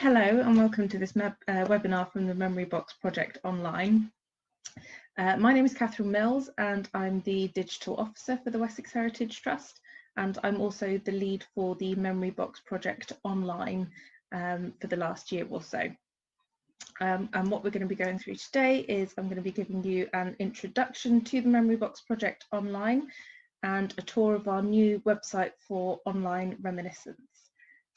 Hello and welcome to this webinar from the Memory Box Project Online. My name is Catherine Mills and I'm the Digital Officer for the Wessex Heritage Trust, and I'm also the lead for the Memory Box Project Online for the last year or so. And what we're going to be going through today is I'm going to be giving you an introduction to the Memory Box Project Online and a tour of our new website for online Reminiscence.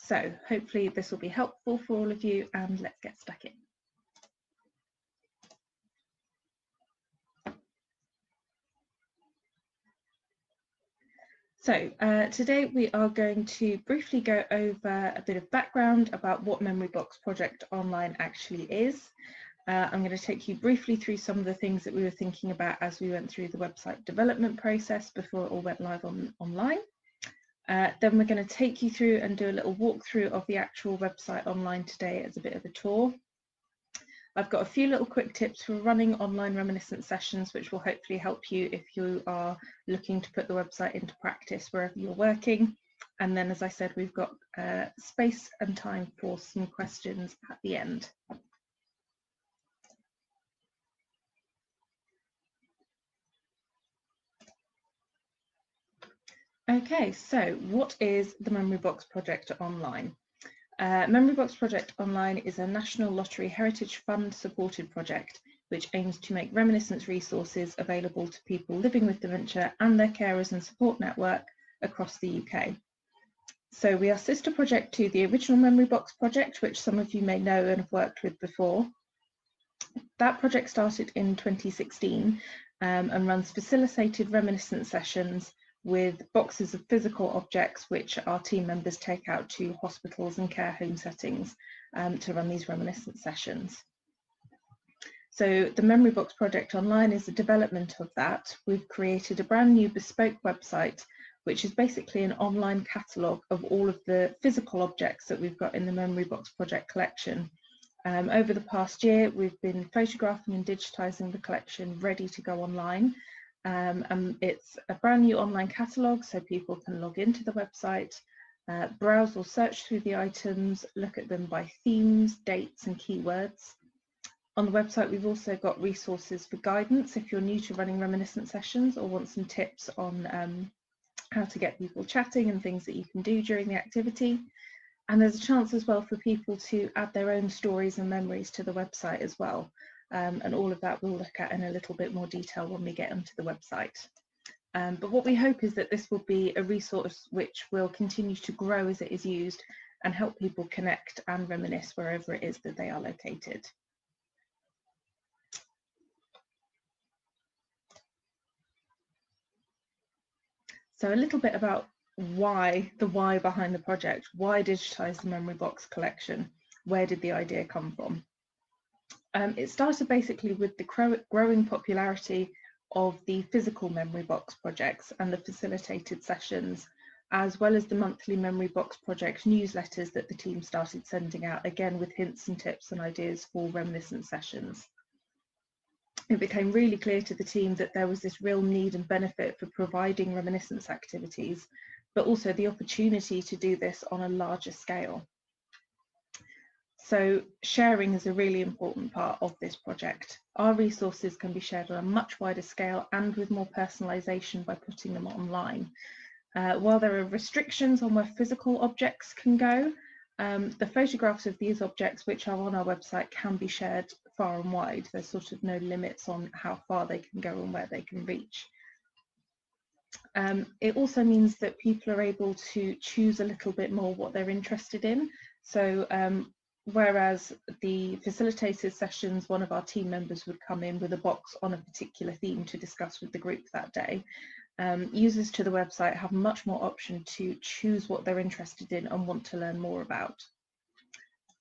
So hopefully this will be helpful for all of you, and let's get stuck in. So today we are going to briefly go over a bit of background about what Memory Box Project Online actually is. I'm going to take you briefly through some of the things that we were thinking about as we went through the website development process before it all went live online. Then we're going to take you through and do a little walkthrough of the actual website online today as a bit of a tour. I've got a few little quick tips for running online Reminiscence sessions, which will hopefully help you if you are looking to put the website into practice wherever you're working. And then, as I said, we've got space and time for some questions at the end. Okay, so what is the Memory Box Project Online? Memory Box Project Online is a National Lottery Heritage Fund supported project which aims to make Reminiscence resources available to people living with dementia and their carers and support network across the UK. So we are sister project to the original Memory Box project, which some of you may know and have worked with before. That project started in 2016 and runs facilitated Reminiscence sessions with boxes of physical objects which our team members take out to hospitals and care home settings to run these Reminiscence sessions. So the Memory Box Project Online is a development of that. We've created a brand new bespoke website, which is basically an online catalogue of all of the physical objects that we've got in the Memory Box Project collection. Over the past year, we've been photographing and digitising the collection ready to go online. And it's a brand new online catalogue, so people can log into the website, browse or search through the items, look at them by themes, dates and keywords. On the website we've also got resources for guidance if you're new to running Reminiscence sessions or want some tips on how to get people chatting and things that you can do during the activity. And there's a chance as well for people to add their own stories and memories to the website as well. And all of that we'll look at in a little bit more detail when we get onto the website. But what we hope is that this will be a resource which will continue to grow as it is used and help people connect and reminisce wherever it is that they are located. So a little bit about the why behind the project. Why digitise the Memory Box collection? Where did the idea come from? It started basically with the growing popularity of the physical Memory Box projects and the facilitated sessions, as well as the monthly Memory Box project newsletters that the team started sending out, again with hints and tips and ideas for Reminiscence sessions. It became really clear to the team that there was this real need and benefit for providing Reminiscence activities, but also the opportunity to do this on a larger scale. So sharing is a really important part of this project. Our resources can be shared on a much wider scale and with more personalisation by putting them online. While there are restrictions on where physical objects can go, the photographs of these objects which are on our website can be shared far and wide. There's sort of no limits on how far they can go and where they can reach. It also means that people are able to choose a little bit more what they're interested in. So whereas the facilitated sessions, one of our team members would come in with a box on a particular theme to discuss with the group that day. Users to the website have much more option to choose what they're interested in and want to learn more about.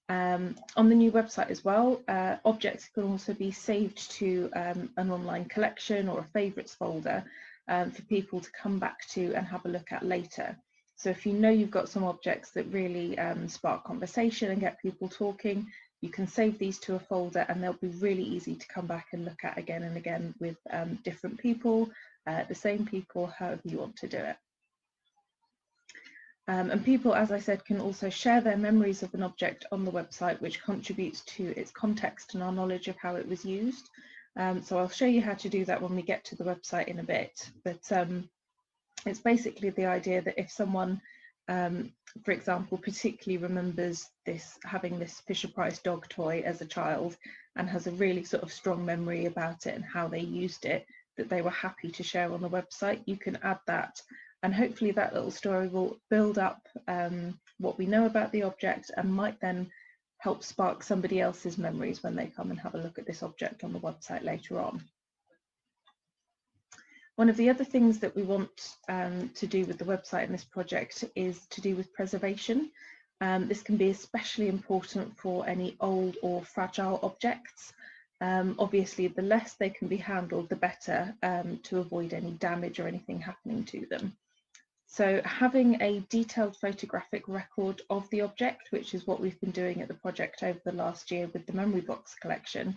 On the new website as well, objects can also be saved to an online collection or a favourites folder for people to come back to and have a look at later. So if you know you've got some objects that really spark conversation and get people talking, you can save these to a folder and they'll be really easy to come back and look at again and again with different people, the same people, however you want to do it. And people, as I said, can also share their memories of an object on the website, which contributes to its context and our knowledge of how it was used. So I'll show you how to do that when we get to the website in a bit. But it's basically the idea that if someone, for example, particularly remembers having this Fisher-Price dog toy as a child and has a really sort of strong memory about it and how they used it, that they were happy to share on the website, you can add that. And hopefully that little story will build up what we know about the object and might then help spark somebody else's memories when they come and have a look at this object on the website later on. One of the other things that we want to do with the website in this project is to do with preservation. This can be especially important for any old or fragile objects. Obviously, the less they can be handled, the better, to avoid any damage or anything happening to them. So having a detailed photographic record of the object, which is what we've been doing at the project over the last year with the memory box collection,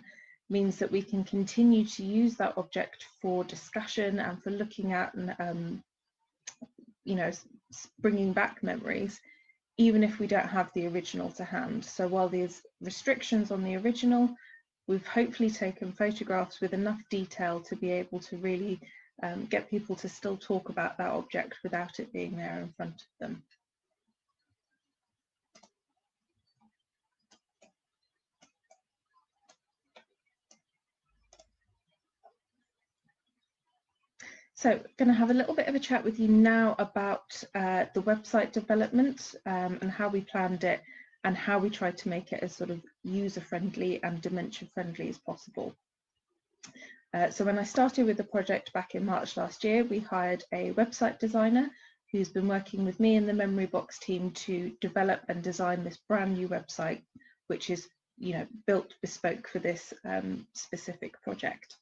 means that we can continue to use that object for discussion and for looking at and you know, bringing back memories, even if we don't have the original to hand. So while there's restrictions on the original, we've hopefully taken photographs with enough detail to be able to really get people to still talk about that object without it being there in front of them. So going to have a little bit of a chat with you now about the website development and how we planned it and how we tried to make it as sort of user-friendly and dementia-friendly as possible. So when I started with the project back in March last year, we hired a website designer who's been working with me and the Memory Box team to develop and design this brand new website, which is, you know, built bespoke for this specific project.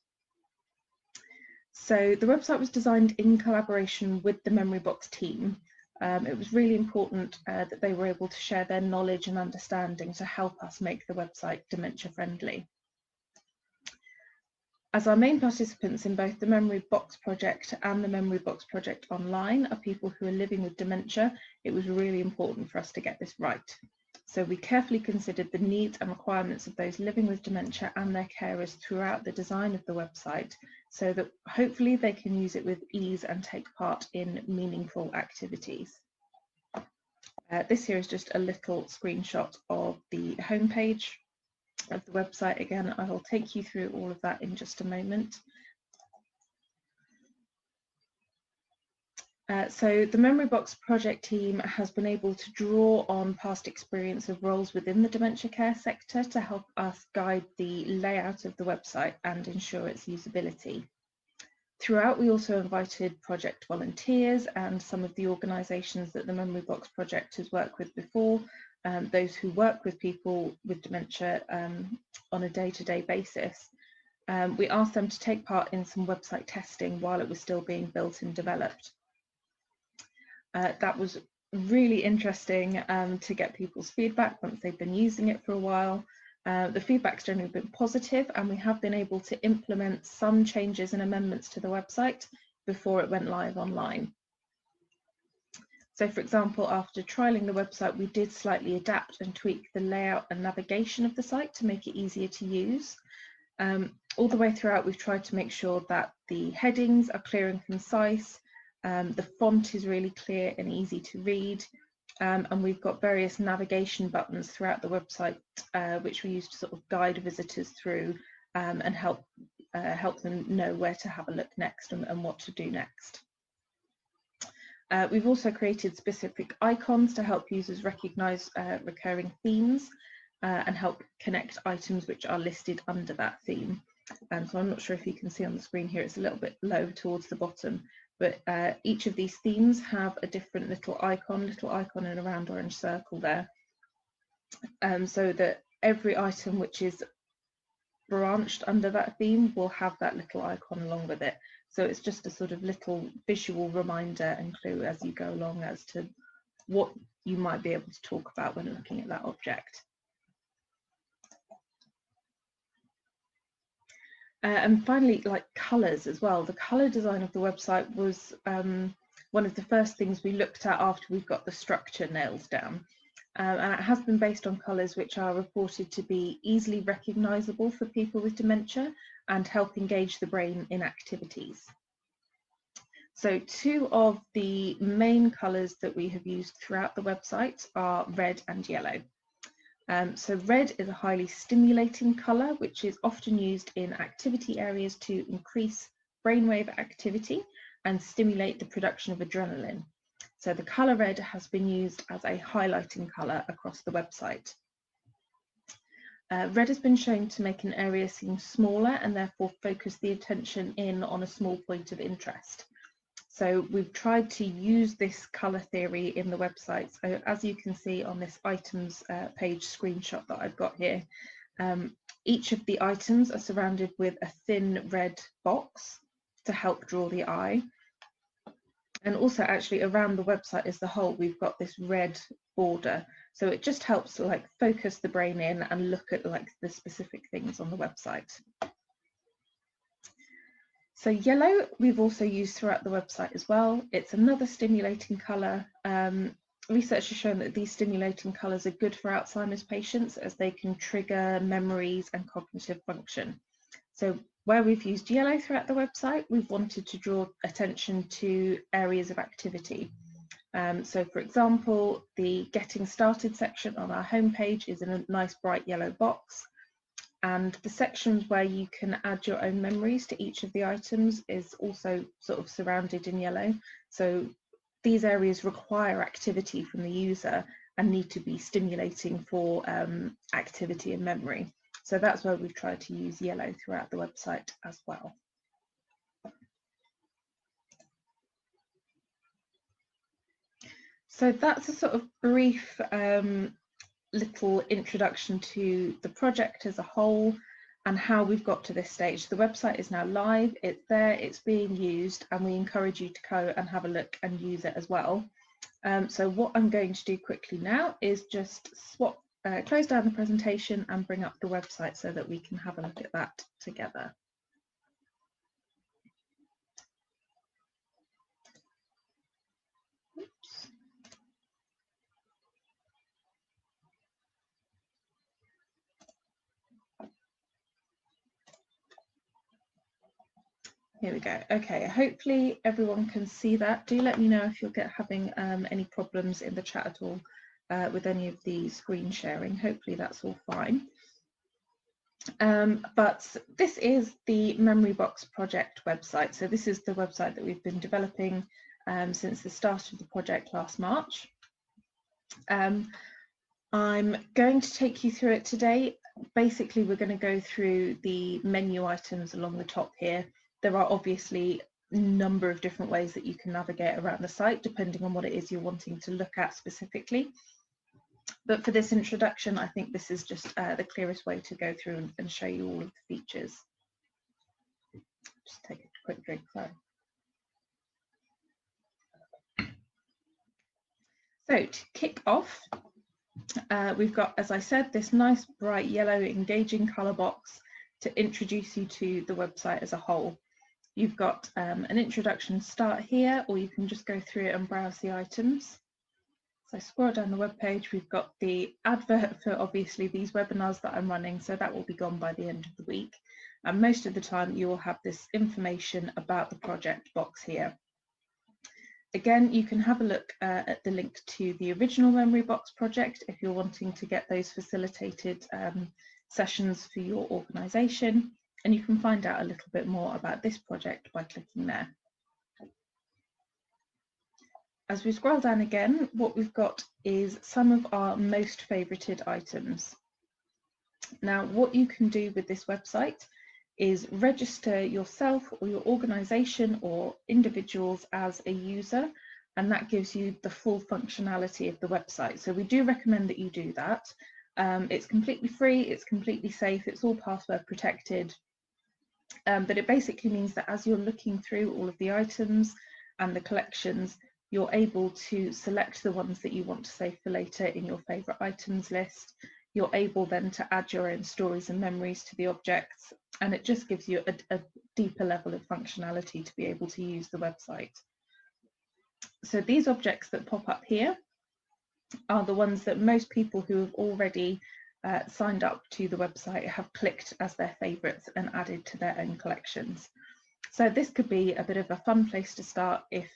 So the website was designed in collaboration with the Memory Box team. It was really important that they were able to share their knowledge and understanding to help us make the website dementia friendly. As our main participants in both the Memory Box project and the Memory Box project online are people who are living with dementia, it was really important for us to get this right. So we carefully considered the needs and requirements of those living with dementia and their carers throughout the design of the website, so that hopefully they can use it with ease and take part in meaningful activities. This here is just a little screenshot of the homepage of the website. Again, I will take you through all of that in just a moment. So the Memory Box project team has been able to draw on past experience of roles within the dementia care sector to help us guide the layout of the website and ensure its usability. Throughout, we also invited project volunteers and some of the organisations that the Memory Box project has worked with before, those who work with people with dementia on a day-to-day basis. We asked them to take part in some website testing while it was still being built and developed. That was really interesting to get people's feedback once they've been using it for a while. The feedback's generally been positive, and we have been able to implement some changes and amendments to the website before it went live online. So, for example, after trialling the website, we did slightly adapt and tweak the layout and navigation of the site to make it easier to use. All the way throughout, we've tried to make sure that the headings are clear and concise, the font is really clear and easy to read, and we've got various navigation buttons throughout the website which we use to sort of guide visitors through and help them know where to have a look next and what to do next. We've also created specific icons to help users recognise recurring themes and help connect items which are listed under that theme. So I'm not sure if you can see on the screen here, it's a little bit low towards the bottom, but each of these themes have a different little icon in a round orange circle there, so that every item which is branched under that theme will have that little icon along with it. So it's just a sort of little visual reminder and clue as you go along as to what you might be able to talk about when looking at that object. And finally, like colours as well. The colour design of the website was one of the first things we looked at after we've got the structure nailed down. And it has been based on colours which are reported to be easily recognisable for people with dementia and help engage the brain in activities. So two of the main colours that we have used throughout the website are red and yellow. So red is a highly stimulating colour, which is often used in activity areas to increase brainwave activity and stimulate the production of adrenaline. So the colour red has been used as a highlighting colour across the website. Red has been shown to make an area seem smaller and therefore focus the attention in on a small point of interest. So we've tried to use this colour theory in the website. So as you can see on this items page screenshot that I've got here, each of the items are surrounded with a thin red box to help draw the eye. And also actually around the website as a whole, we've got this red border. So it just helps to like focus the brain in and look at like the specific things on the website. So yellow we've also used throughout the website as well. It's another stimulating colour. Research has shown that these stimulating colours are good for Alzheimer's patients as they can trigger memories and cognitive function. So where we've used yellow throughout the website, we've wanted to draw attention to areas of activity. So for example, the getting started section on our homepage is in a nice bright yellow box. And the sections where you can add your own memories to each of the items is also sort of surrounded in yellow. So these areas require activity from the user and need to be stimulating for activity and memory. So that's where we've tried to use yellow throughout the website as well. So that's a sort of brief little introduction to the project as a whole and how we've got to this stage. The website is now live, it's there, it's being used, and we encourage you to go and have a look and use it as well. So what I'm going to do quickly now is just close down the presentation and bring up the website so that we can have a look at that together. Oops. Here we go. Okay, hopefully everyone can see that. Do let me know if you're having any problems in the chat at all with any of the screen sharing. Hopefully that's all fine. But this is the Memory Box project website. So this is the website that we've been developing since the start of the project last March. I'm going to take you through it today. Basically, we're going to go through the menu items along the top here. There are obviously a number of different ways that you can navigate around the site, depending on what it is you're wanting to look at specifically. But for this introduction, I think this is just the clearest way to go through and show you all of the features. Just take a quick drink, sorry. So to kick off, we've got, as I said, this nice bright yellow engaging colour box to introduce you to the website as a whole. You've got an introduction start here, or you can just go through it and browse the items. So scroll down the web page, we've got the advert for obviously these webinars that I'm running, so that will be gone by the end of the week. And most of the time you will have this information about the project box here. Again, you can have a look at the link to the original Memory Box project if you're wanting to get those facilitated sessions for your organisation, and you can find out a little bit more about this project by clicking there. As we scroll down again, what we've got is some of our most favorited items. Now, what you can do with this website is register yourself or your organisation or individuals as a user, and that gives you the full functionality of the website. So we do recommend that you do that. It's completely free, it's completely safe, it's all password protected, but it basically means that as you're looking through all of the items and the collections, you're able to select the ones that you want to save for later in your favourite items list. You're able then to add your own stories and memories to the objects, and it just gives you a deeper level of functionality to be able to use the website. So these objects that pop up here are the ones that most people who have already signed up to the website have clicked as their favourites and added to their own collections. So this could be a bit of a fun place to start if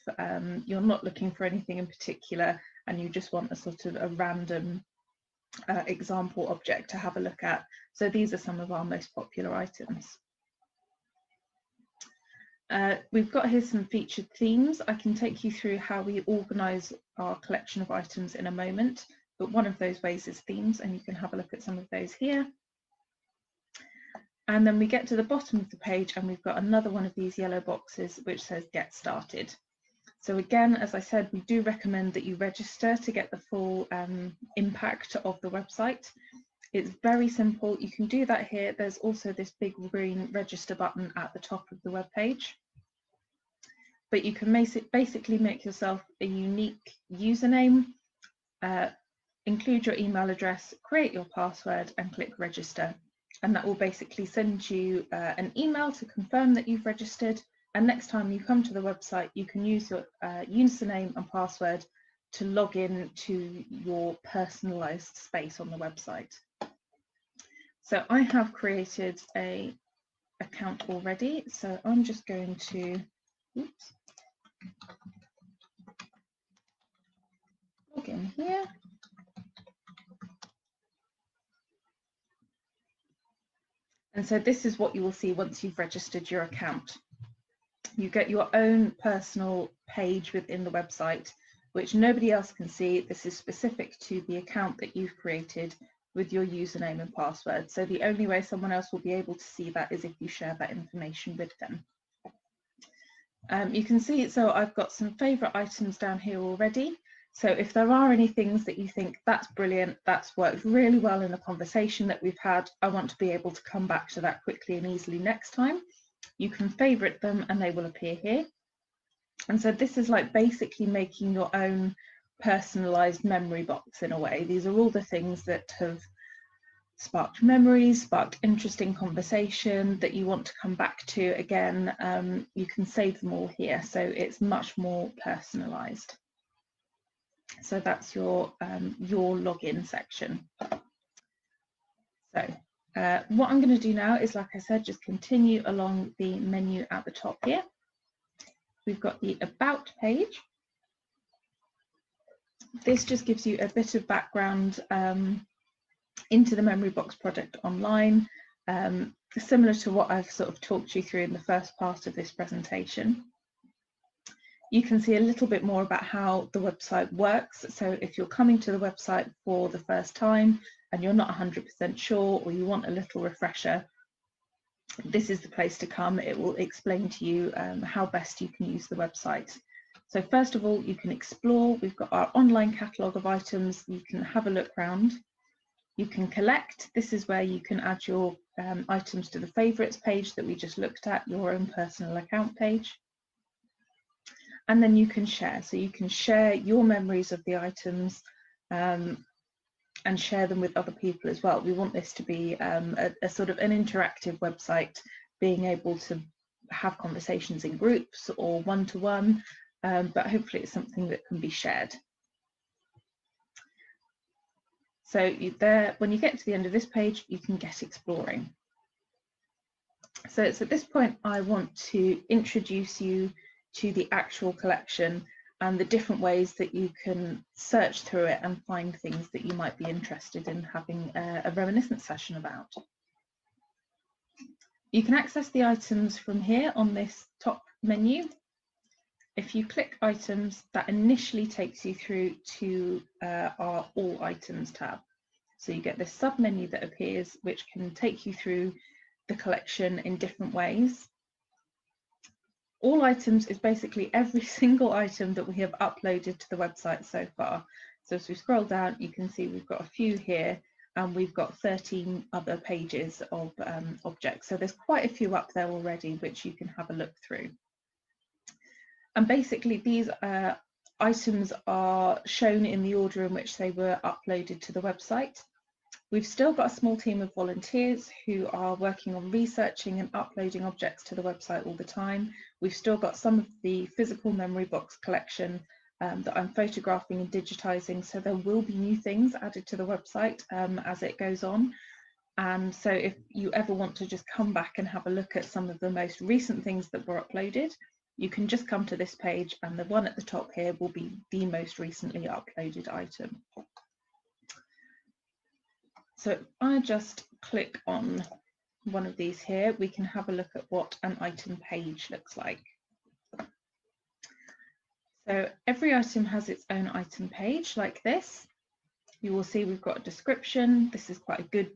you're not looking for anything in particular and you just want a sort of a random example object to have a look at. So these are some of our most popular items. We've got here some featured themes. I can take you through how we organise our collection of items in a moment, but one of those ways is themes, and you can have a look at some of those here. And then we get to the bottom of the page and we've got another one of these yellow boxes which says Get Started. So again, as I said, we do recommend that you register to get the full impact of the website. It's very simple. You can do that here. There's also this big green register button at the top of the web page. But you can basically make yourself a unique username, include your email address, create your password and click register. And that will basically send you an email to confirm that you've registered. And next time you come to the website, you can use your username and password to log in to your personalized space on the website. So I have created an account already. So I'm just going to, oops, log in here. And so this is what you will see once you've registered your account. You get your own personal page within the website, which nobody else can see. This is specific to the account that you've created with your username and password. So the only way someone else will be able to see that is if you share that information with them. You can see, so I've got some favourite items down here already. So if there are any things that you think that's brilliant, that's worked really well in the conversation that we've had, I want to be able to come back to that quickly and easily next time, you can favourite them and they will appear here. And so this is like basically making your own personalised memory box in a way. These are all the things that have sparked memories, sparked interesting conversation that you want to come back to again. You can save them all here, so it's much more personalised. So that's your login section. So what I'm going to do now is, like I said, just continue along the menu at the top here. We've got the About page. This just gives you a bit of background into the Memory Box project online, similar to what I've sort of talked you through in the first part of this presentation. You can see a little bit more about how the website works. So if you're coming to the website for the first time and you're not 100% sure, or you want a little refresher, this is the place to come. It will explain to you how best you can use the website. So first of all, you can explore. We've got our online catalogue of items. You can have a look round. You can collect. This is where you can add your items to the favourites page that we just looked at, your own personal account page. And then you can share. So you can share your memories of the items and share them with other people as well. We want this to be a sort of an interactive website, being able to have conversations in groups or one-to-one, but hopefully it's something that can be shared. So when you get to the end of this page, you can get exploring. So it's at this point I want to introduce you to the actual collection and the different ways that you can search through it and find things that you might be interested in having a reminiscence session about. You can access the items from here on this top menu. If you click items, that initially takes you through to our all items tab. So you get this sub menu that appears, which can take you through the collection in different ways. All items is basically every single item that we have uploaded to the website so far. So as we scroll down, you can see we've got a few here and we've got 13 other pages of objects. So there's quite a few up there already, which you can have a look through. And basically these items are shown in the order in which they were uploaded to the website. We've still got a small team of volunteers who are working on researching and uploading objects to the website all the time. We've still got some of the physical memory box collection that I'm photographing and digitising, so there will be new things added to the website as it goes on. And so if you ever want to just come back and have a look at some of the most recent things that were uploaded, you can just come to this page, and the one at the top here will be the most recently uploaded item. So if I just click on one of these here, we can have a look at what an item page looks like. So every item has its own item page like this. You will see we've got a description. This is quite a good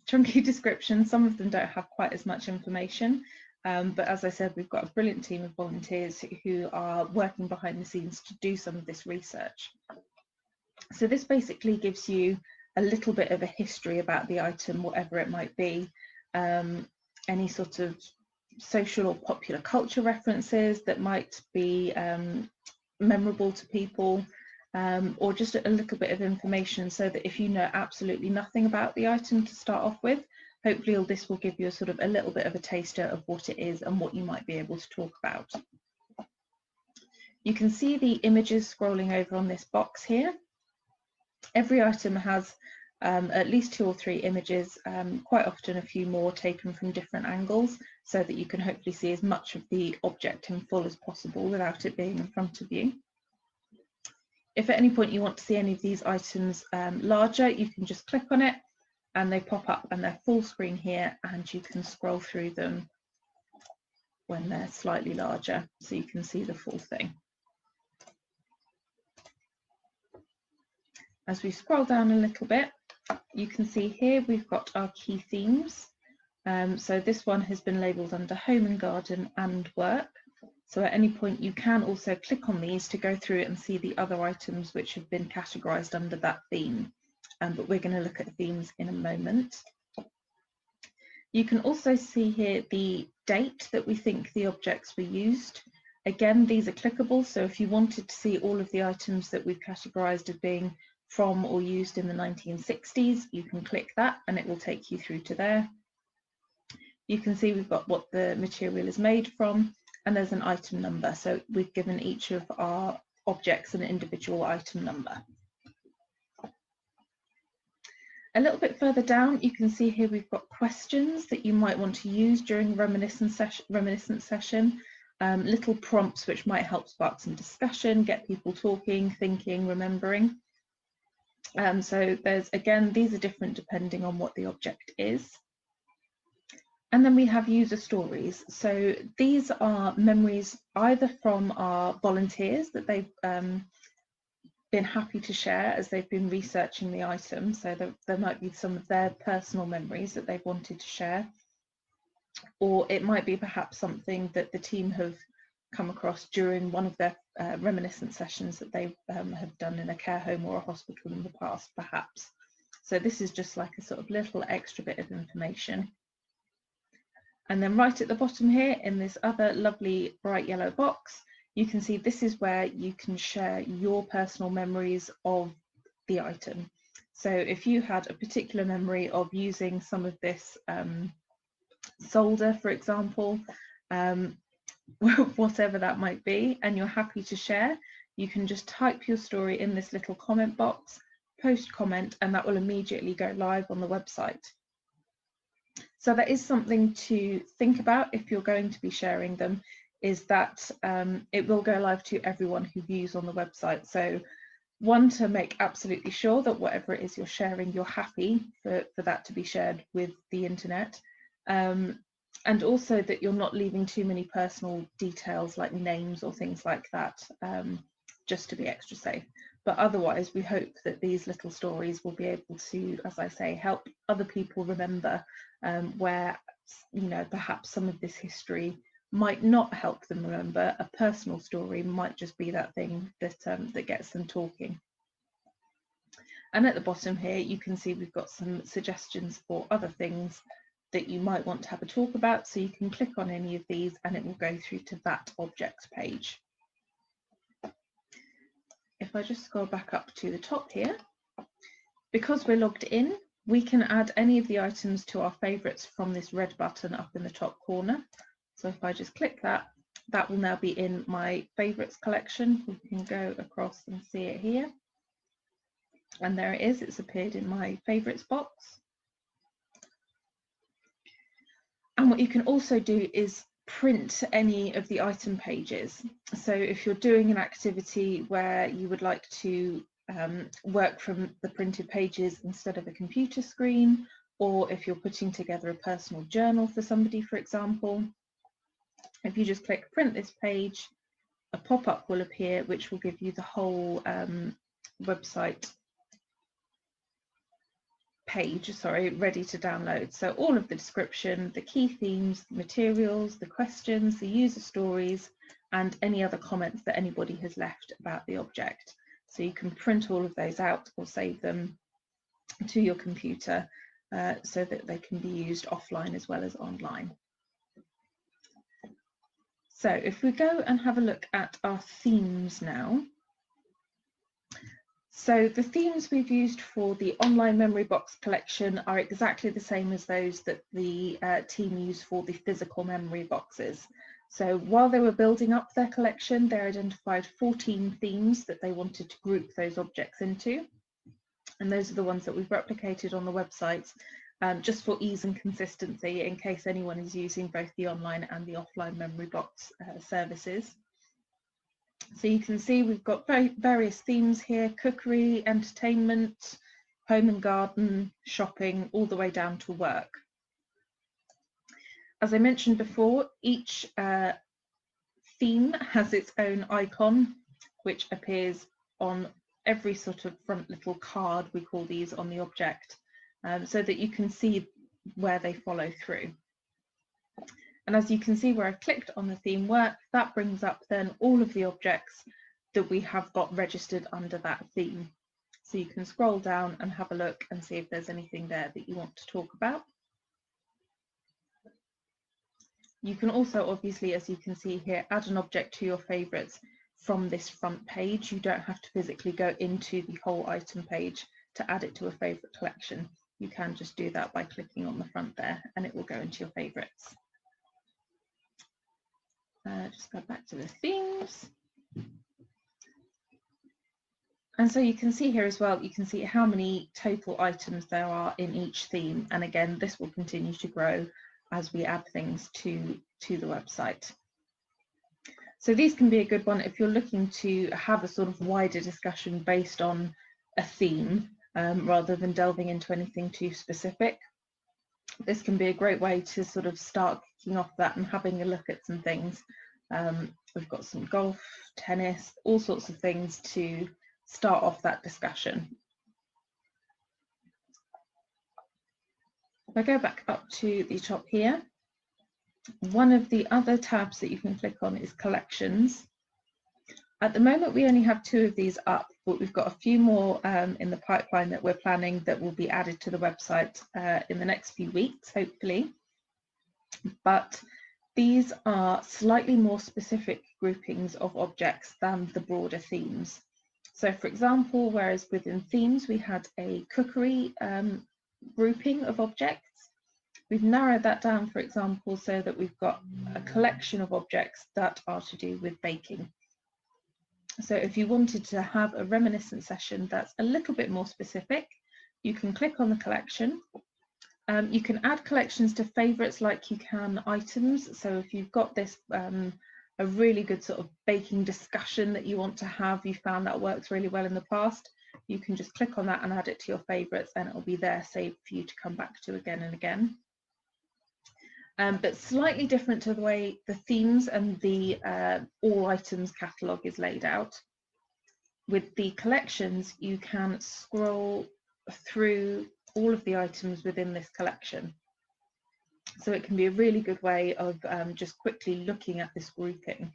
chunky description. Some of them don't have quite as much information, but as I said, we've got a brilliant team of volunteers who are working behind the scenes to do some of this research. So this basically gives you a little bit of a history about the item, whatever it might be, any sort of social or popular culture references that might be memorable to people, or just a little bit of information, so that if you know absolutely nothing about the item to start off with, hopefully this will give you a sort of a little bit of a taster of what it is and what you might be able to talk about. You can see the images scrolling over on this box here. Every item has at least 2 or 3 images, quite often a few more taken from different angles, so that you can hopefully see as much of the object in full as possible without it being in front of you. If at any point you want to see any of these items larger, you can just click on it and they pop up and they're full screen here, and you can scroll through them when they're slightly larger so you can see the full thing. As we scroll down a little bit, you can see here we've got our key themes. So this one has been labelled under home and garden and work. So at any point you can also click on these to go through it and see the other items which have been categorised under that theme. But we're going to look at themes in a moment. You can also see here the date that we think the objects were used. Again, these are clickable, so if you wanted to see all of the items that we've categorised as being from or used in the 1960s, you can click that and it will take you through to there. You can see we've got what the material is made from, and there's an item number, so we've given each of our objects an individual item number. A little bit further down, you can see here we've got questions that you might want to use during the reminiscence session, little prompts which might help spark some discussion, get people talking, thinking, remembering. So there's, again, these are different depending on what the object is. And then we have user stories. So these are memories either from our volunteers that they've been happy to share as they've been researching the item. So there might be some of their personal memories that they've wanted to share. Or it might be perhaps something that the team have come across during one of their reminiscence sessions that they have done in a care home or a hospital in the past, perhaps. So this is just like a sort of little extra bit of information. And then right at the bottom here in this other lovely bright yellow box, you can see this is where you can share your personal memories of the item. So if you had a particular memory of using some of this solder, for example, whatever that might be, and you're happy to share, you can just type your story in this little comment box, post comment, and that will immediately go live on the website. So that is something to think about if you're going to be sharing them, is that it will go live to everyone who views on the website. So one, to make absolutely sure that whatever it is you're sharing, you're happy for that to be shared with the internet. And also that you're not leaving too many personal details like names or things like that, just to be extra safe. But otherwise, we hope that these little stories will be able to, as I say, help other people remember where, you know, perhaps some of this history might not help them remember. A personal story might just be that thing that that gets them talking. And at the bottom here, you can see we've got some suggestions for other things that you might want to have a talk about. So you can click on any of these and it will go through to that objects page. If I just scroll back up to the top here, because we're logged in, we can add any of the items to our favourites from this red button up in the top corner. So if I just click that, that will now be in my favourites collection. We can go across and see it here. And there it is, it's appeared in my favourites box. And what you can also do is print any of the item pages. So if you're doing an activity where you would like to work from the printed pages instead of a computer screen, or if you're putting together a personal journal for somebody, for example, if you just click print this page, a pop-up will appear which will give you the whole website page, ready to download. So all of the description, the key themes, the materials, the questions, the user stories, and any other comments that anybody has left about the object. So you can print all of those out or save them to your computer so that they can be used offline as well as online. So if we go and have a look at our themes now. So the themes we've used for the online memory box collection are exactly the same as those that the team used for the physical memory boxes. So while they were building up their collection, they identified 14 themes that they wanted to group those objects into. And those are the ones that we've replicated on the website just for ease and consistency in case anyone is using both the online and the offline memory box services. So you can see we've got various themes here: cookery, entertainment, home and garden, shopping, all the way down to work. As I mentioned before, each theme has its own icon, which appears on every sort of front little card, we call these, on the object, so that you can see where they follow through. And as you can see where I've clicked on the theme work, that brings up then all of the objects that we have got registered under that theme. So you can scroll down and have a look and see if there's anything there that you want to talk about. You can also, obviously, as you can see here, add an object to your favourites from this front page. You don't have to physically go into the whole item page to add it to a favourite collection. You can just do that by clicking on the front there and it will go into your favourites. Just go back to the themes. And so you can see here as well, you can see how many total items there are in each theme. And again, this will continue to grow as we add things to the website. So these can be a good one if you're looking to have a sort of wider discussion based on a theme rather than delving into anything too specific. This can be a great way to sort of start kicking off that and having a look at some things. We've got some golf, tennis, all sorts of things to start off that discussion. If I go back up to the top here, one of the other tabs that you can click on is collections. At the moment, we only have 2 of these up, but we've got a few more in the pipeline that we're planning that will be added to the website in the next few weeks, hopefully. But these are slightly more specific groupings of objects than the broader themes. So for example, whereas within themes we had a cookery grouping of objects, we've narrowed that down, for example, so that we've got a collection of objects that are to do with baking. So if you wanted to have a reminiscence session that's a little bit more specific, you can click on the collection. You can add collections to favourites like you can items. So if you've got this a really good sort of baking discussion that you want to have, you found that works really well in the past, you can just click on that and add it to your favourites and it will be there saved for you to come back to again and again. But slightly different to the way the themes and the all items catalogue is laid out. With the collections, you can scroll through all of the items within this collection. So it can be a really good way of just quickly looking at this grouping.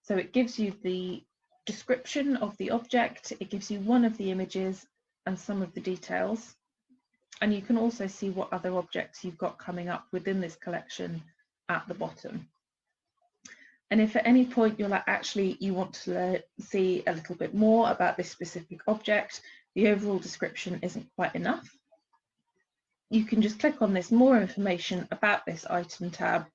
So it gives you the description of the object, it gives you one of the images and some of the details. And you can also see what other objects you've got coming up within this collection at the bottom. And if at any point you're like, actually, you want to see a little bit more about this specific object, the overall description isn't quite enough, you can just click on this more information about this item tab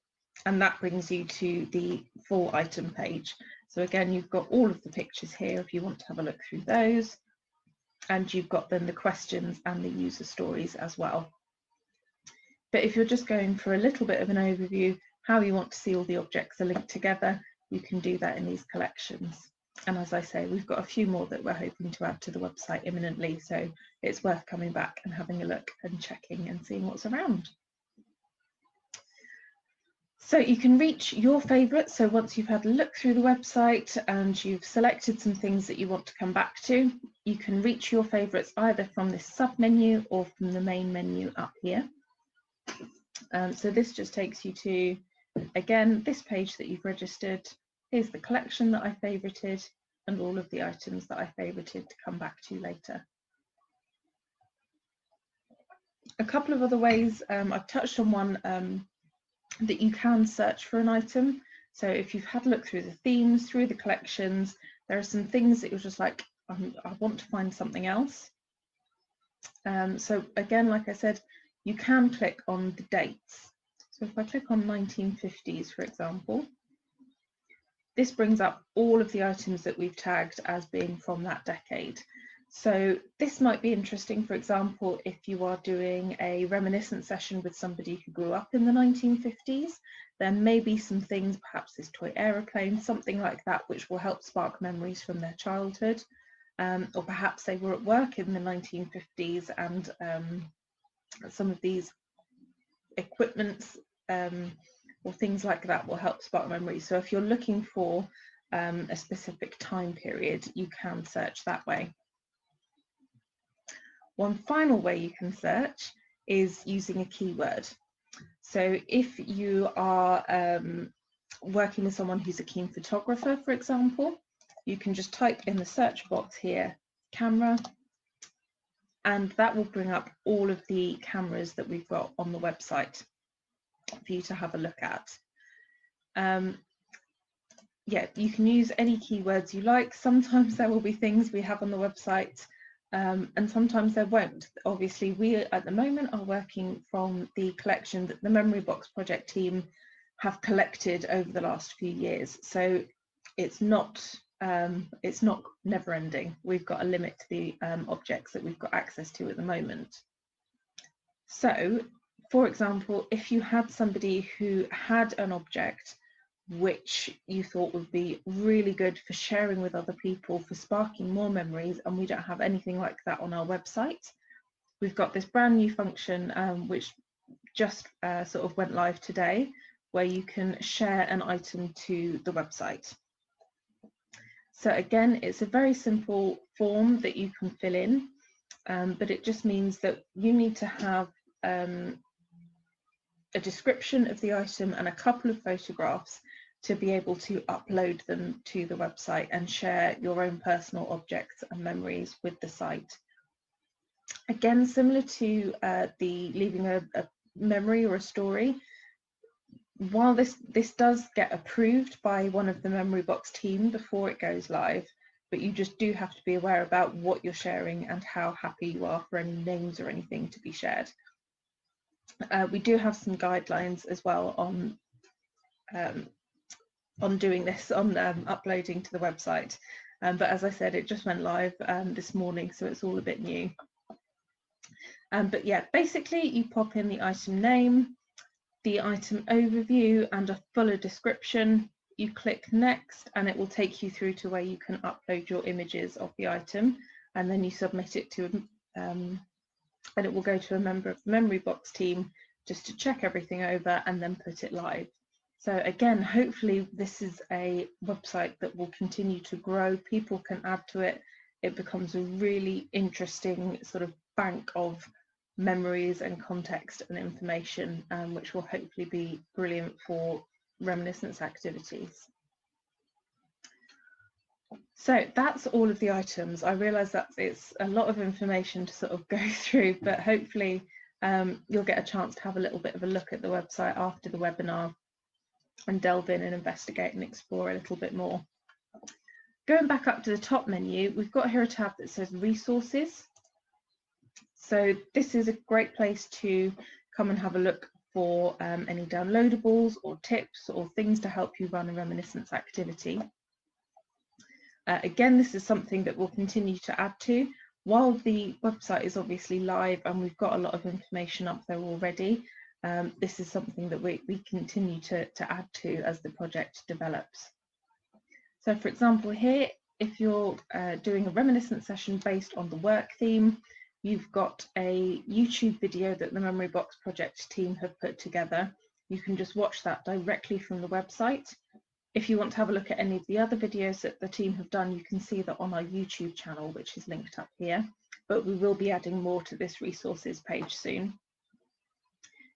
and that brings you to the full item page. So again, you've got all of the pictures here if you want to have a look through those, and you've got then the questions and the user stories as well. But if you're just going for a little bit of an overview, how you want to see all the objects are linked together, you can do that in these collections. And as I say, we've got a few more that we're hoping to add to the website imminently, so it's worth coming back and having a look and checking and seeing what's around. So you can reach your favourites. So once you've had a look through the website and you've selected some things that you want to come back to, you can reach your favourites either from this sub-menu or from the main menu up here. So this just takes you to, again, this page that you've registered. Here's the collection that I favourited and all of the items that I favourited to come back to later. A couple of other ways, I've touched on one, that you can search for an item. So if you've had a look through the themes, through the collections, there are some things that you're just like, I want to find something else. So again, like I said, you can click on the dates. So if I click on 1950s, for example, this brings up all of the items that we've tagged as being from that decade. So this might be interesting, for example, if you are doing a reminiscence session with somebody who grew up in the 1950s, there may be some things, perhaps this toy aeroplane, something like that, which will help spark memories from their childhood. Or perhaps they were at work in the 1950s and some of these equipments or things like that will help spark memories. So if you're looking for a specific time period, you can search that way. One final way you can search is using a keyword. So if you are working with someone who's a keen photographer, for example, you can just type in the search box here, camera, and that will bring up all of the cameras that we've got on the website for you to have a look at. Yeah, you can use any keywords you like. Sometimes there will be things we have on the website and sometimes there won't. Obviously, we at the moment are working from the collection that the Memory Box project team have collected over the last few years. So it's not never ending. We've got a limit to the objects that we've got access to at the moment. So, for example, if you had somebody who had an object which you thought would be really good for sharing with other people, for sparking more memories, and we don't have anything like that on our website, we've got this brand new function which just sort of went live today, where you can share an item to the website. So again, it's a very simple form that you can fill in, but it just means that you need to have a description of the item and a couple of photographs to be able to upload them to the website and share your own personal objects and memories with the site. Again, similar to the leaving a memory or a story, while this does get approved by one of the Memory Box team before it goes live, but you just do have to be aware about what you're sharing and how happy you are for any names or anything to be shared. We do have some guidelines as well on doing this, on uploading to the website, but as I said, it just went live this morning, so it's all a bit new. But yeah, basically you pop in the item name, the item overview and a fuller description. You click next and it will take you through to where you can upload your images of the item, and then you submit it to and it will go to a member of the Memory Box team just to check everything over and then put it live. So again, hopefully this is a website that will continue to grow. People can add to it. It becomes a really interesting sort of bank of memories and context and information, which will hopefully be brilliant for reminiscence activities. So that's all of the items. I realise that it's a lot of information to sort of go through, but hopefully you'll get a chance to have a little bit of a look at the website after the webinar and delve in and investigate and explore a little bit more. Going back up to the top menu, we've got here a tab that says resources. So this is a great place to come and have a look for any downloadables or tips or things to help you run a reminiscence activity. Again, this is something that we'll continue to add to. While the website is obviously live and we've got a lot of information up there already, this is something that we continue to add to as the project develops. So for example here, if you're doing a reminiscence session based on the work theme, you've got a YouTube video that the Memory Box project team have put together. You can just watch that directly from the website. If you want to have a look at any of the other videos that the team have done, you can see that on our YouTube channel, which is linked up here, but we will be adding more to this resources page soon.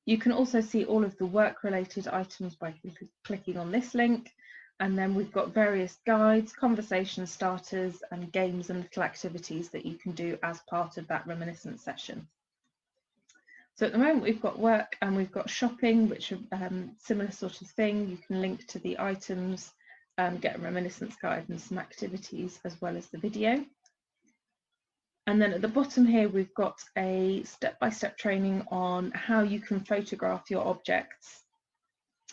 You can also see all of the work-related items by clicking on this link, and then we've got various guides, conversation starters, and games and little activities that you can do as part of that reminiscence session. So at the moment we've got work and we've got shopping, which are similar sort of thing. You can link to the items, get a reminiscence guide and some activities as well as the video. And then at the bottom here we've got a step-by-step training on how you can photograph your objects,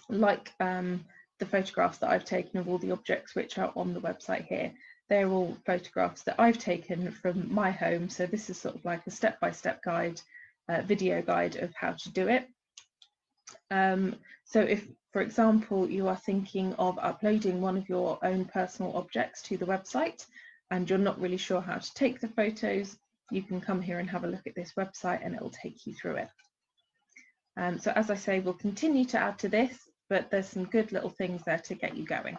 like the photographs that I've taken of all the objects which are on the website here. They're all photographs that I've taken from my home, so this is sort of like a step-by-step guide, video guide of how to do it. So if, for example, you are thinking of uploading one of your own personal objects to the website and you're not really sure how to take the photos, you can come here and have a look at this website and it will take you through it. So as I say, we'll continue to add to this, but there's some good little things there to get you going.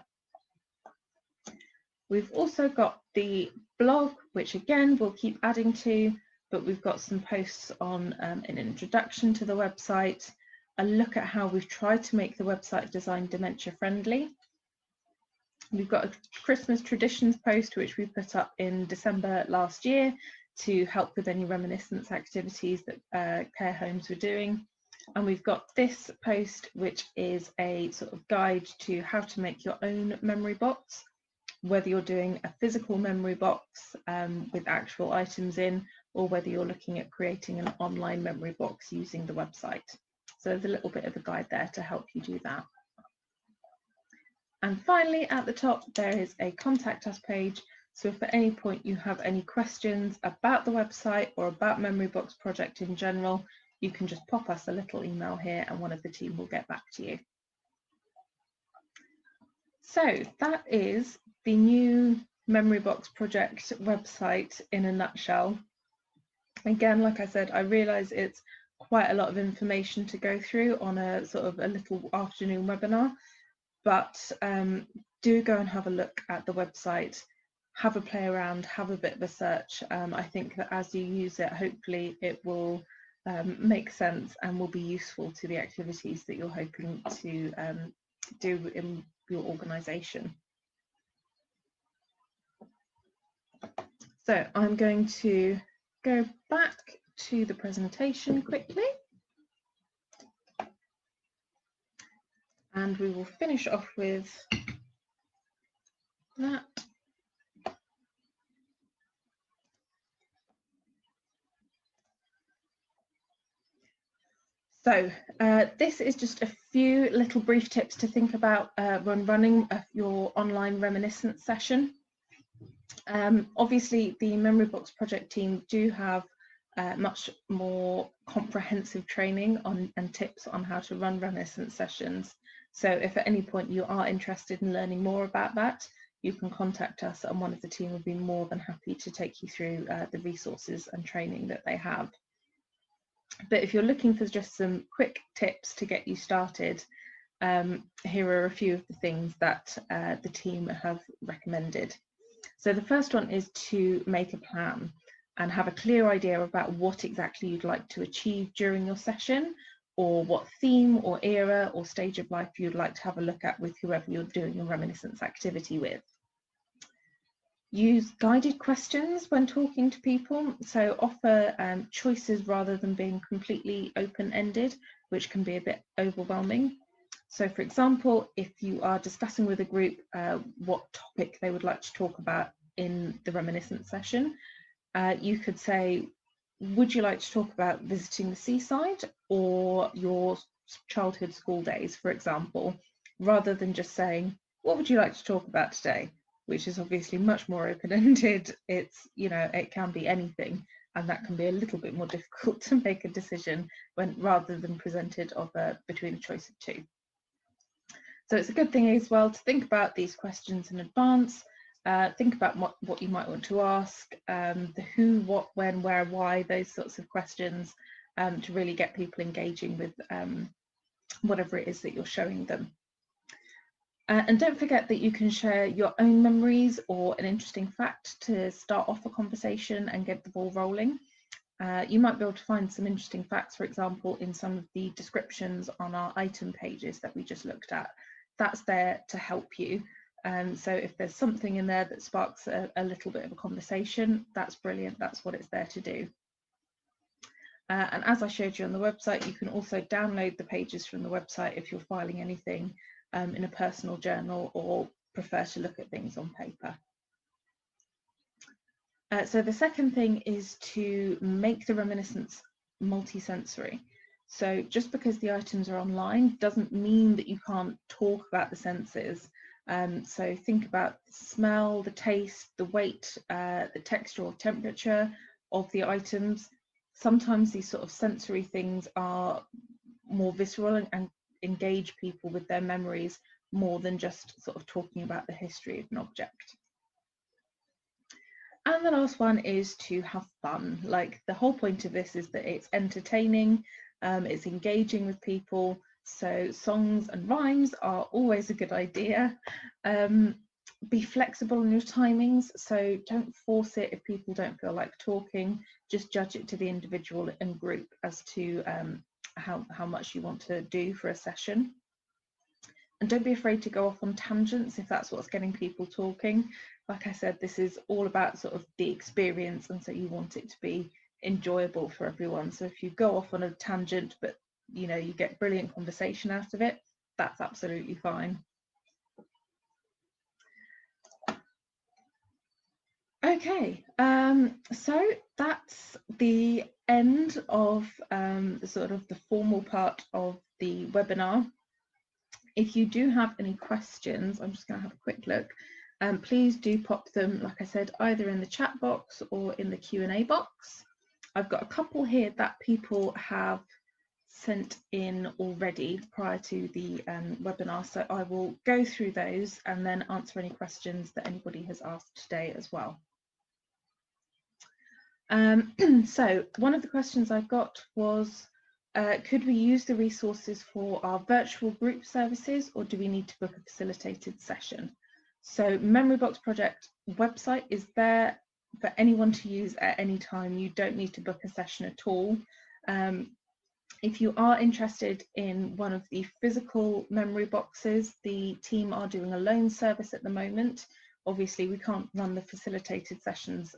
We've also got the blog, which again we'll keep adding to, but we've got some posts on an introduction to the website, a look at how we've tried to make the website design dementia friendly. We've got a Christmas traditions post which we put up in December last year to help with any reminiscence activities that care homes were doing. And we've got this post which is a sort of guide to how to make your own memory box, whether you're doing a physical memory box with actual items in, or whether you're looking at creating an online memory box using the website. So there's a little bit of a guide there to help you do that. And finally, at the top, there is a contact us page. So if at any point you have any questions about the website or about Memory Box project in general, you can just pop us a little email here and one of the team will get back to you. So that is the new Memory Box project website in a nutshell. Again, like I said, I realise it's quite a lot of information to go through on a sort of a little afternoon webinar, but do go and have a look at the website, have a play around, have a bit of a search. I think that as you use it, hopefully it will make sense and will be useful to the activities that you're hoping to do in your organisation. So I'm going to go back to the presentation quickly and we will finish off with that. So this is just a few little brief tips to think about when running your online reminiscence session. Obviously the Memory Box project team do have much more comprehensive training on and tips on how to run reminiscence sessions. So if at any point you are interested in learning more about that, you can contact us and one of the team will be more than happy to take you through the resources and training that they have. But if you're looking for just some quick tips to get you started, here are a few of the things that the team have recommended. So the first one is to make a plan and have a clear idea about what exactly you'd like to achieve during your session, or what theme or era or stage of life you'd like to have a look at with whoever you're doing a reminiscence activity with. Use guided questions when talking to people, so offer choices rather than being completely open-ended, which can be a bit overwhelming. So for example, if you are discussing with a group what topic they would like to talk about in the reminiscence session, you could say, would you like to talk about visiting the seaside or your childhood school days, for example, rather than just saying, what would you like to talk about today? Which is obviously much more open-ended. It's, you know, it can be anything, and that can be a little bit more difficult to make a decision when rather than presented between a choice of two. So it's a good thing as well to think about these questions in advance. Think about what you might want to ask, the who, what, when, where, why, those sorts of questions, to really get people engaging with whatever it is that you're showing them. And don't forget that you can share your own memories or an interesting fact to start off a conversation and get the ball rolling. You might be able to find some interesting facts, for example, in some of the descriptions on our item pages that we just looked at. That's there to help you. So if there's something in there that sparks a little bit of a conversation, that's brilliant. That's what it's there to do. And as I showed you on the website, you can also download the pages from the website if you're filing anything in a personal journal or prefer to look at things on paper. So the second thing is to make the reminiscence multi-sensory. So just because the items are online doesn't mean that you can't talk about the senses. So think about the smell, the taste, the weight, the texture or temperature of the items. Sometimes these sort of sensory things are more visceral and engage people with their memories more than just sort of talking about the history of an object. And the last one is to have fun. Like, the whole point of this is that it's entertaining, it's engaging with people. So songs and rhymes are always a good idea. Be flexible in your timings, so don't force it if people don't feel like talking. Just judge it to the individual and group as to how much you want to do for a session. And don't be afraid to go off on tangents if that's what's getting people talking. Like I said, this is all about sort of the experience, and so you want it to be enjoyable for everyone. So if you go off on a tangent but you know you get brilliant conversation out of it, that's absolutely fine. Okay, so that's the end of the formal part of the webinar. If you do have any questions, I'm just going to have a quick look. Please do pop them, like I said, either in the chat box or in the Q&A box. I've got a couple here that people have sent in already prior to the webinar, so I will go through those and then answer any questions that anybody has asked today as well. So one of the questions I got was, could we use the resources for our virtual group services, or do we need to book a facilitated session? So Memory Box Project website is there for anyone to use at any time. You don't need to book a session at all. If you are interested in one of the physical memory boxes, the team are doing a loan service at the moment. Obviously, we can't run the facilitated sessions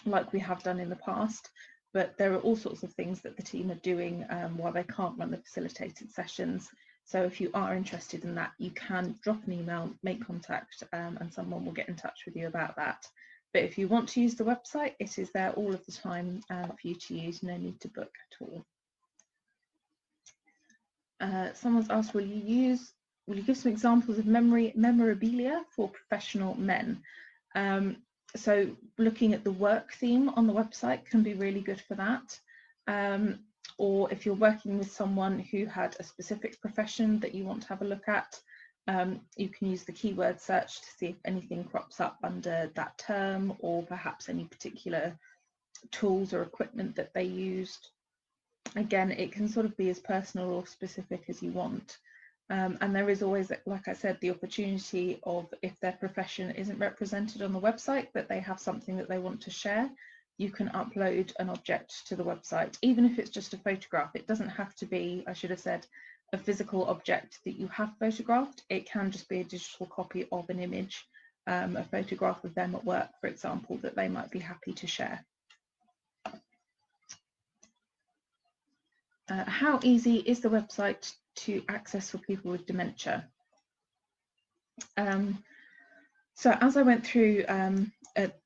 like we have done in the past, but there are all sorts of things that the team are doing while they can't run the facilitated sessions. So if you are interested in that, you can drop an email, make contact, and someone will get in touch with you about that. But if you want to use the website, it is there all of the time for you to use, no need to book at all. Someone's asked, will you give some examples of memorabilia for professional men? So looking at the work theme on the website can be really good for that. Or if you're working with someone who had a specific profession that you want to have a look at, you can use the keyword search to see if anything crops up under that term, or perhaps any particular tools or equipment that they used. Again, it can sort of be as personal or specific as you want. And there is always, like I said, the opportunity of, if their profession isn't represented on the website, but they have something that they want to share, you can upload an object to the website, even if it's just a photograph. It doesn't have to be, I should have said, a physical object that you have photographed. It can just be a digital copy of an image, a photograph of them at work, for example, that they might be happy to share. How easy is the website to access for people with dementia? So as I went through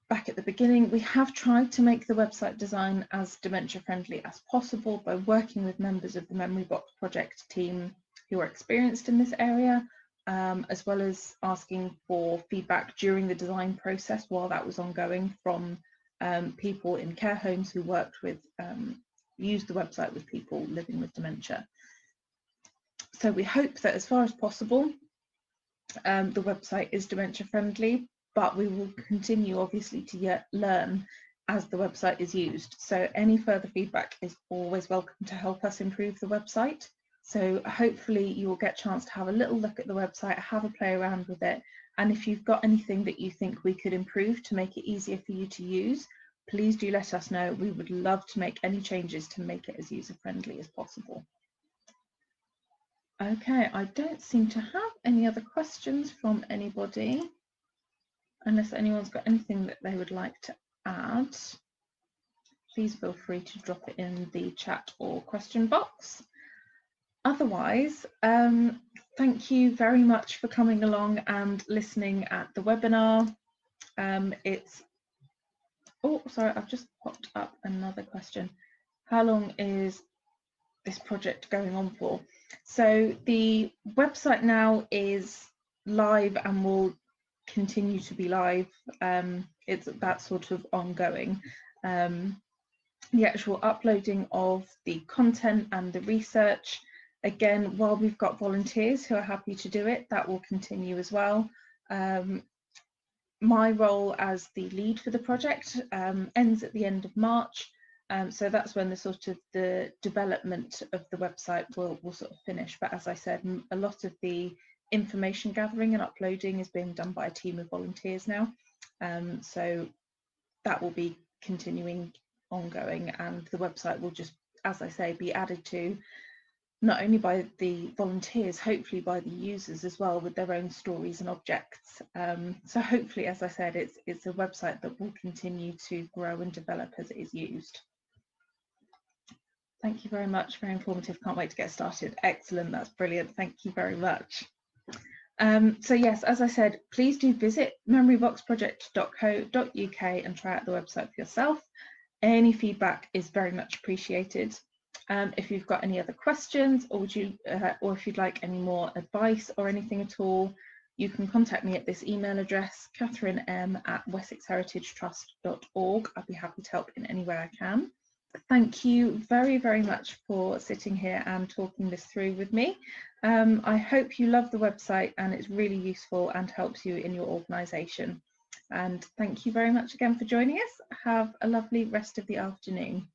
back at the beginning, we have tried to make the website design as dementia friendly as possible by working with members of the Memory Box project team who are experienced in this area, as well as asking for feedback during the design process while that was ongoing from people in care homes who worked with, used the website with people living with dementia. So we hope that as far as possible, the website is dementia friendly, but we will continue obviously to learn as the website is used. So any further feedback is always welcome to help us improve the website. So hopefully you will get a chance to have a little look at the website, have a play around with it. And if you've got anything that you think we could improve to make it easier for you to use, please do let us know. We would love to make any changes to make it as user friendly as possible. Okay, I don't seem to have any other questions from anybody, unless anyone's got anything that they would like to add. Please feel free to drop it in the chat or question box. Otherwise, thank you very much for coming along and listening at the webinar. Oh, sorry, I've just popped up another question. How long is this project going on for? So the website now is live and will continue to be live. It's that sort of ongoing. The actual uploading of the content and the research, again, while we've got volunteers who are happy to do it, that will continue as well. My role as the lead for the project ends at the end of March. So that's when the development of the website will sort of finish. But as I said, a lot of the information gathering and uploading is being done by a team of volunteers now. So that will be continuing ongoing, and the website will just, as I say, be added to not only by the volunteers, hopefully by the users as well, with their own stories and objects. So hopefully, as I said, it's a website that will continue to grow and develop as it is used. Thank you very much, very informative, can't wait to get started. Excellent, that's brilliant, thank you very much. So yes, as I said, please do visit memoryboxproject.co.uk and try out the website for yourself. Any feedback is very much appreciated. If you've got any other questions, or if you'd like any more advice or anything at all, you can contact me at this email address, catherine.m@wessexheritagetrust.org. I'd be happy to help in any way I can. Thank you very, very much for sitting here and talking this through with me. I hope you love the website and it's really useful and helps you in your organisation. And thank you very much again for joining us. Have a lovely rest of the afternoon.